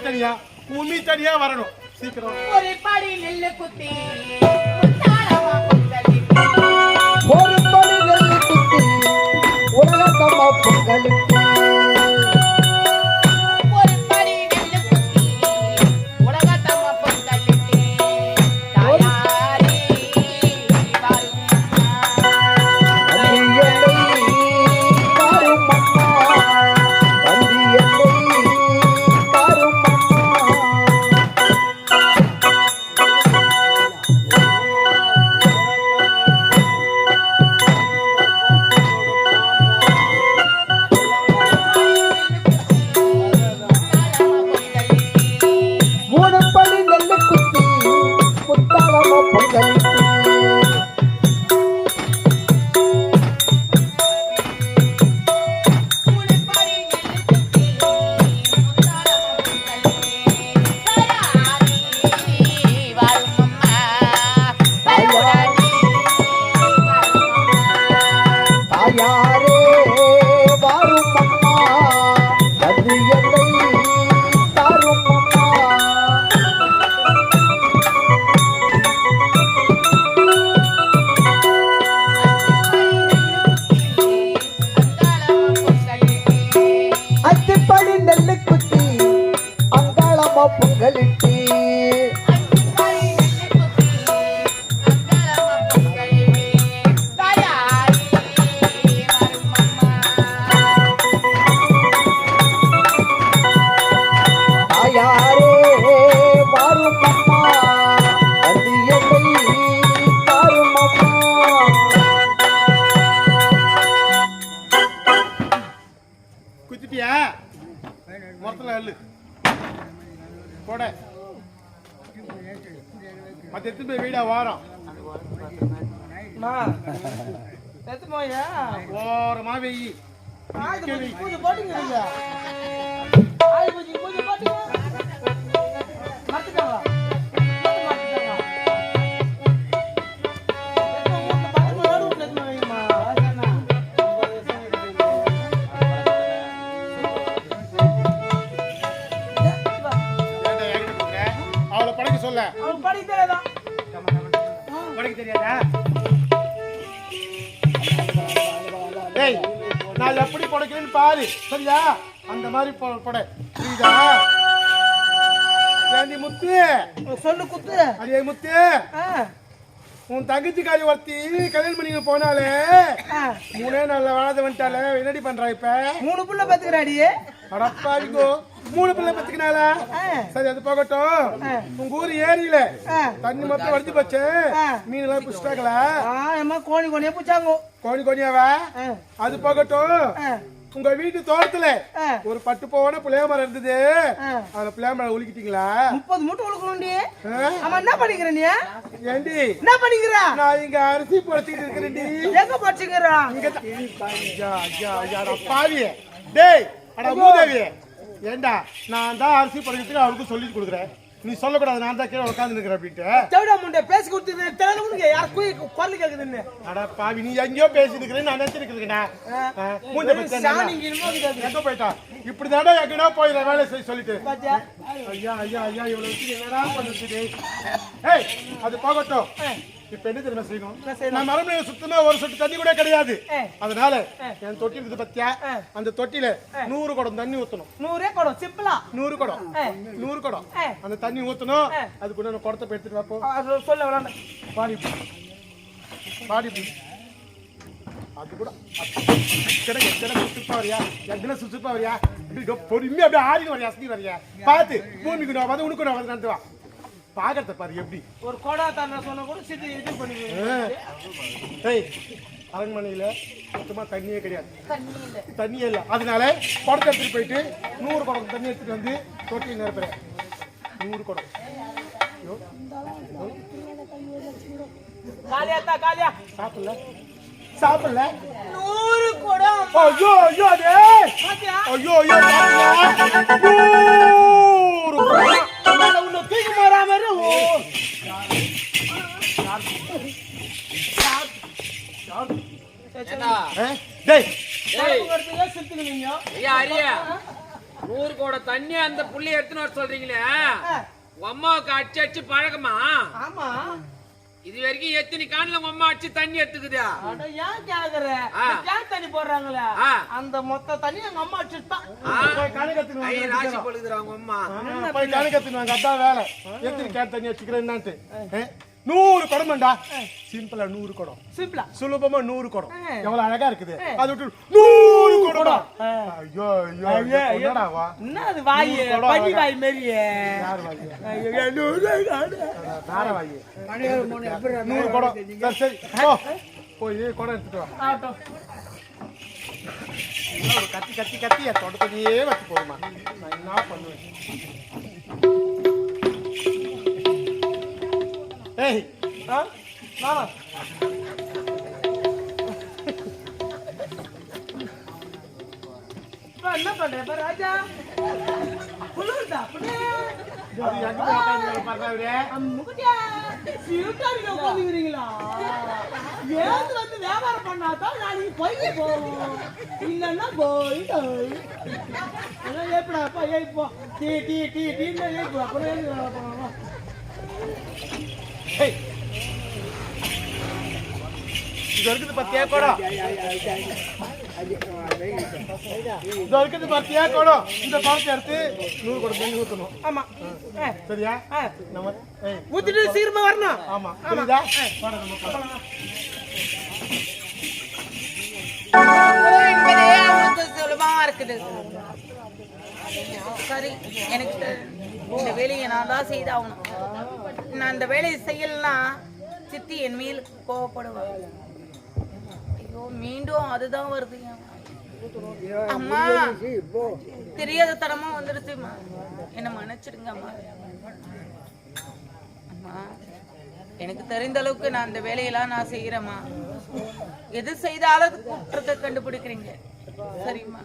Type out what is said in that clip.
தனியா பூமி தனியா வரணும் சீக்கிரம். ஒரு படி நெல்லு குத்தி ஒரு படி நெல்லு குத்தி உலகத்தம்மா பொங்கலுக்கு நான் எப்படி படைக்கிறேன்னு பாரு சரியா? அந்த மாதிரி படை புரியுதா? ஏண்டி முத்து சொல்லு குத்து அடியே முத்து, உன் தங்கச்சிக்காரி ஒருத்தி கல்யாணம் பண்ணி போனாலே 3 நாள்ல வாழாத வந்துட்டால, என்னடி பண்றா இப்ப? 3 புள்ள பத்துக்கிறாடி. அடப்பாவிக்கோ 3 பிள்ளை பத்துக்கினாலா? சரி அது போகட்டும். உங்க ஊர் ஏரியில தண்ணி மொத்தம் வடிச்சு போச்சு, மீன் எல்லாம் புடிச்சிட்டாங்களா? கோணி கோணியா புடிச்சாங்க. கோணி கோணியாவா? அது போகட்டும். உங்க வீட்டு தோட்டத்துல ஒரு பட்டு போன புளிய மரம் இருந்தது, அந்த புளிய மரம் உலுக்கிட்டீங்களா? 30 மூட்டை உலுக்கணும்டி. ஆமா, என்ன பண்ணிக்கிற நீ? ஏண்டி என்ன பண்ணிக்கிற? நான் இங்க அரிசி பறிச்சிட்டு இருக்கிறேன்டி. எங்க பறிச்சிக்கிற? இங்க பாவி டேய், அட மூதேவி, ஏண்டா நான் தான் அரிசி பறிக்கிறதுக்கு அவருக்கு சொல்லி கொடுக்குறேன், நீ சொல்லக்கூடாது நான் தான் கீழே உட்காந்து நிற்கிறேன் அப்படின்ட்டு. தேவடா முண்டை பேசி கொடுத்து தெரியல யார் குரல் கேக்குதுன்னு. அட பாவி, நீ எங்கேயோ பேசி இருக்கிறேன், நான் நினைச்சிருக்கேன்டா. மூஞ்ச எங்க போயிட்டா? இப்படி தாண்டா எங்கடா போயிட வேலை செய்ய சொல்லிட்டு. ஐயா ஐயா ஐயா, இவ்வளவு வச்சு என்னடா பண்ணுறது? ஏய் அது போகட்டும். இப்ப என்ன தெரியுமா செய்யணும்? நான் மரமே சுத்தமா ஒரு சொட்டு தண்ணி கூட கிடையாது. அதனால என் தொட்டி இருக்குது பத்தியா, அந்த தொட்டில 100 குடம் தண்ணி ஊத்தணும். 100 குடம் சிம்பிளா? 100 குடம் 100 குடம் அந்த தண்ணி ஊத்தணும். அதுக்குள்ள நான் குடத்தை எடுத்துட்டு வாப்போ. சொல்ல வரேன் பாடி பாடி அது கூட கிடக்கு கிடக்கு சுத்தா வரியா? எத்தனை சுத்தா வரியா? பொறுமையா அப்படியே ஆடி வரியா? அசதி வரியா? பார்த்து பூமிக்கு நான் வந்து உனக்கு நான் வந்து நடத்துவா. பாக்கிறத பாரு எப்படி ஒரு கோடா தான சொன்ன கூட சிட்டி இது பண்ணுவீங்க. ஏய் அரண்மனையில சுத்தமா தண்ணியே கிடையாது, தண்ணியே இல்லை. அதனால குடத்தை எடுத்துட்டு போயிட்டு 100 குடம் தண்ணி எடுத்துட்டு வந்து தொட்டியில் நிரப்புறேன். 100 குடம் காலியாத்தா காலியா சாப்பிடல சாப்பிடல 100 குடம். ஐயோ ஐயோ அதே ஐயோ ஐயோ 100 குடம் உன்னை தூக்கி மாறாம 100 கூட தண்ணி அந்த புள்ளி எடுத்துன்னு வர சொல்றீங்களே, உங்க அம்மாவுக்கு அடிச்சு அடிச்சு பழக்கமா? ஆமா. இது வரைக்கும் எத்தனை காணில உங்க அம்மா அடிச்சு தண்ணி எடுத்துக்குதா? அட ஏன் கேக்குற? கேன் தண்ணி போடுறாங்களே அந்த மொத்த தண்ணி எங்க அம்மா அடிச்சுட்டான். போய் கணக்கத்துக்கு ஐய ராசி பொழுதுறா உங்க அம்மா. போய் கணக்கத்துக்கு வாங்க, அதான் வேலை. எத்தனை கேன் தண்ணி வச்சுக்கிறேன்னான்ட்டு 100 குடம்டா. சிம்பிளா 100 குடம். சிம்பிளா சுலபமா 100 குடம். எவ்வளவு அழகா இருக்குது. அது விட்டு 100 குடம். ஐயோ ஐயோ என்னடா வா. என்ன அது வாய் பனி வாய் மாதிரியே. யார் வாய்? ஐயோ 100 வேற வாய். 100 குடம். சரி சரி போ. போய் குடம் எடுத்துட்டு வா. ஆட்டம். கத்தி கத்தி கத்தி தோட்டத்தையே வச்சு போடுமா. நான் என்ன பண்ணுவேன்? ஏய் நானா என்ன பண்ற ராஜா? புல்லுடா புடே. அது எங்க போய் பாருங்க. அம்முடியா சீட்டாரில உட்கார்ந்துறீங்களா? ஏது வந்து வியாபாரம் பண்ணாதான் நாளைக்கு போய் போவோம். இல்லன்னா போயிடு. அதான் ஏப்படாப்பா ஏப்போ. டீ டீ டீ டீன்னு ஏப்போ. அப்புறம் ஏன் ஏய் இது இருக்குது பத்தியா குடம். இது இருக்குது பத்தியா குடம். இந்த குடத்தை எடுத்து 100 குடம் தண்ணி ஊற்றணும். ஆமா. சரியா? நம்ம ஊத்திட்டு சீக்கிரமா வரணும். ஆமா புரியுதா? வாடா நம்ம போலாம். என்பதே அவனுக்கு சுலபமா இருக்குது. சரி, எனக்கு இந்த வேலையை நான் தான் செய்தாகணும். நான் இந்த வேலையை செய்யலன்னா சித்தி என் மேல் கோவப்படுவாங்க. ஐயோ மீண்டும் அதுதான் வருது. அம்மா தெரியாத தரமா வந்துடுச்சுமா, என்ன மன்னிச்சிடுங்க அம்மா. அம்மா எனக்கு தெரிந்த அளவுக்கு நான் இந்த வேலையெல்லாம் நான் செய்யறேம்மா. எது செய்தாலும் குற்றத்தை கண்டுபிடிக்கிறீங்க. சரிம்மா.